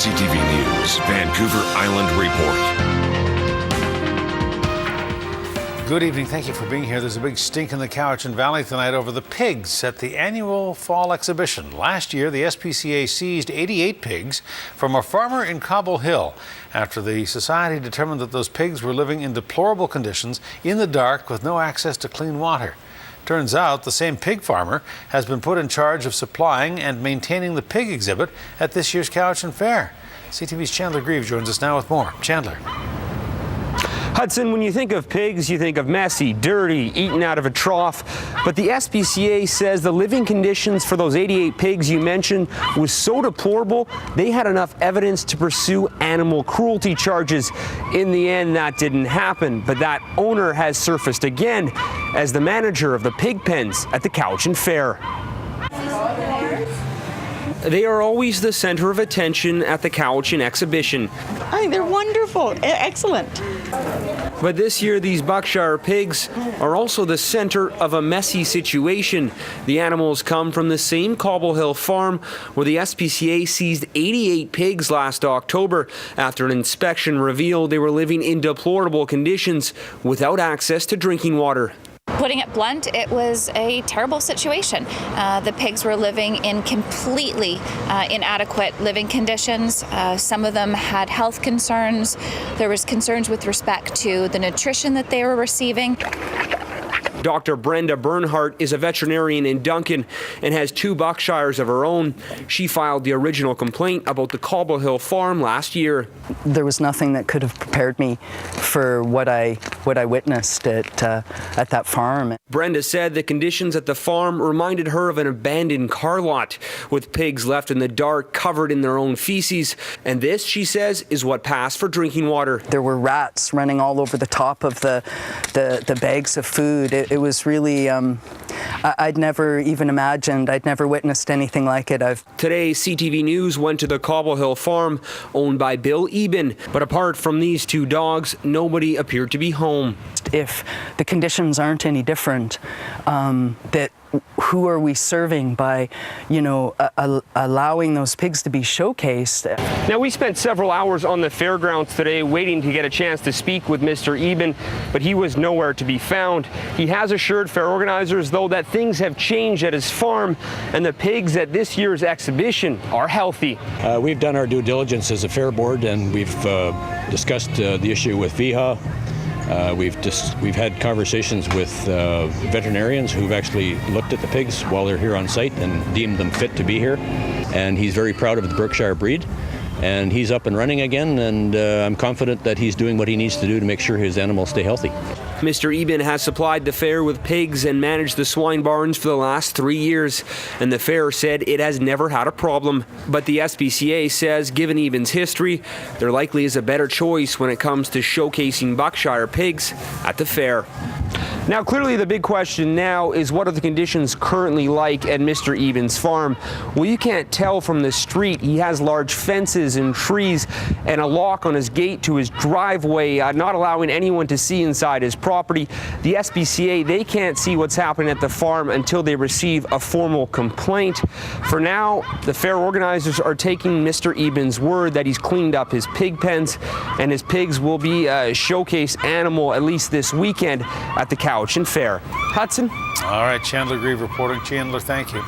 CTV News, Vancouver Island Report. Good evening. Thank you for being here. There's a big stink in the Cowichan Valley tonight over the pigs at the annual fall exhibition. Last year, the SPCA seized 88 pigs from a farmer in Cobble Hill after the society determined that those pigs were living in deplorable conditions in the dark with no access to clean water. Turns out the same pig farmer has been put in charge of supplying and maintaining the pig exhibit at this year's Cowichan Fair. CTV's Chandler Greaves joins us now with more. Chandler. Hudson, when you think of pigs, you think of messy, dirty, eaten out of a trough. But the SPCA says the living conditions for those 88 pigs you mentioned was so deplorable, they had enough evidence to pursue animal cruelty charges. In the end, that didn't happen, but that owner has surfaced again as the manager of the pig pens at the Cowichan Fair. They are always the center of attention at the Cowichan Exhibition. I think they're wonderful, excellent. But this year, these Buckshire pigs are also the center of a messy situation. The animals come from the same Cobble Hill farm where the SPCA seized 88 pigs last October after an inspection revealed they were living in deplorable conditions without access to drinking water. Putting it blunt, it was a terrible situation. The pigs were living in completely inadequate living conditions. Some of them had health concerns. There was concerns with respect to the nutrition that they were receiving. Dr. Brenda Arnhardt is a veterinarian in Duncan and has 2 Buckshires of her own. She filed the original complaint about the Cobble Hill farm last year. There was nothing that could have prepared me for what I witnessed at that farm. Brenda said the conditions at the farm reminded her of an abandoned car lot with pigs left in the dark, covered in their own feces. And this, she says, is what passed for drinking water. There were rats running all over the top of the bags of food. It was really, I'd never even imagined, I'd never witnessed anything like it. Today, CTV News went to the Cobble Hill farm owned by Bill Eben. But apart from these 2 dogs, nobody appeared to be home. If the conditions aren't any different, who are we serving by, allowing those pigs to be showcased? Now, we spent several hours on the fairgrounds today waiting to get a chance to speak with Mr. Eben, but he was nowhere to be found. He has assured fair organizers, though, that things have changed at his farm and the pigs at this year's exhibition are healthy. We've done our due diligence as a fair board, and we've discussed the issue with VIHA. We've had conversations with veterinarians who've actually looked at the pigs while they're here on site and deemed them fit to be here. And he's very proud of the Berkshire breed. And he's up and running again, and I'm confident that he's doing what he needs to do to make sure his animals stay healthy. Mr. Eben has supplied the fair with pigs and managed the swine barns for the last 3 years, and the fair said it has never had a problem. But the SPCA says, given Eben's history, there likely is a better choice when it comes to showcasing Buckshire pigs at the fair. Now, clearly the big question now is, what are the conditions currently like at Mr. Eben's farm? Well, you can't tell from the street. He has large fences and trees and a lock on his gate to his driveway, not allowing anyone to see inside his property. The SPCA, they can't see what's happening at the farm until they receive a formal complaint. For now, the fair organizers are taking Mr. Eben's word that he's cleaned up his pig pens, and his pigs will be a showcase animal at least this weekend at the Cowichan Fair. Hudson? All right, Chandler Greaves reporting. Chandler, thank you.